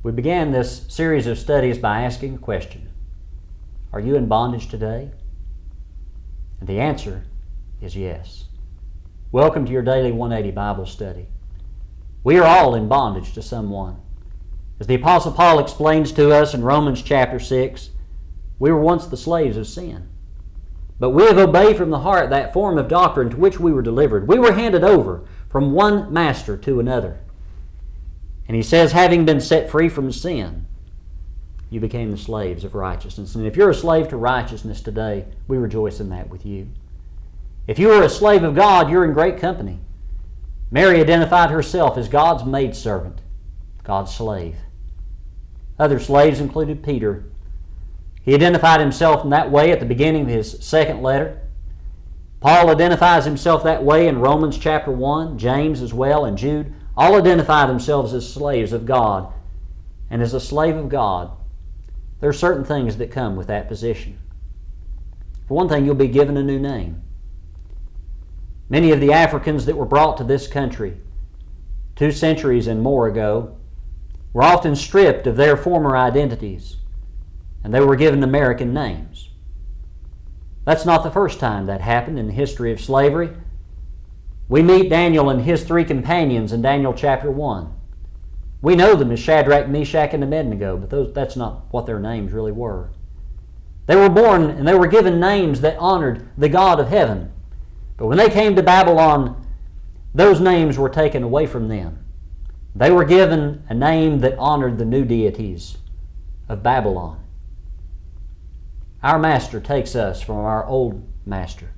We began this series of studies by asking a question. Are you in bondage today? And the answer is yes. Welcome to your daily 180 Bible study. We are all in bondage to someone. As the Apostle Paul explains to us in Romans chapter 6, we were once the slaves of sin. But we have obeyed from the heart that form of doctrine to which we were delivered. We were handed over from one master to another. And he says, having been set free from sin, you became the slaves of righteousness. And if you're a slave to righteousness today, we rejoice in that with you. If you are a slave of God, you're in great company. Mary identified herself as God's maidservant, God's slave. Other slaves included Peter. He identified himself in that way at the beginning of his second letter. Paul identifies himself that way in Romans chapter 1, James as well, and Jude. All identify themselves as slaves of God. And as a slave of God, there are certain things that come with that position. For one thing, you'll be given a new name. Many of the Africans that were brought to this country 2 centuries and more ago were often stripped of their former identities, and they were given American names. That's not the first time that happened in the history of slavery. We meet Daniel and his 3 companions in Daniel chapter 1. We know them as Shadrach, Meshach, and Abednego, but that's not what their names really were. They were born and they were given names that honored the God of heaven. But when they came to Babylon, those names were taken away from them. They were given a name that honored the new deities of Babylon. Our master takes us from our old master,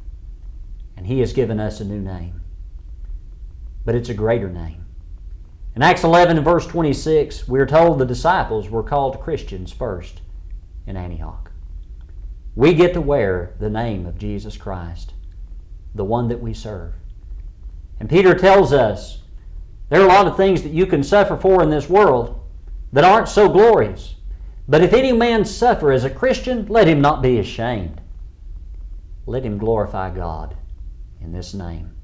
and he has given us a new name. But it's a greater name. In Acts 11 and verse 26, we are told the disciples were called Christians first in Antioch. We get to wear the name of Jesus Christ, the one that we serve. And Peter tells us there are a lot of things that you can suffer for in this world that aren't so glorious. But if any man suffer as a Christian, let him not be ashamed. Let him glorify God in this name.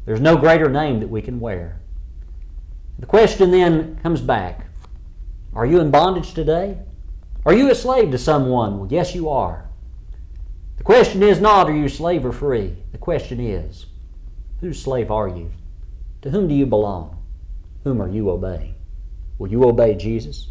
There's no greater name that we can wear. The question then comes back. Are you in bondage today? Are you a slave to someone? Well, yes, you are. The question is not, are you slave or free? The question is, whose slave are you? To whom do you belong? Whom are you obeying? Will you obey Jesus?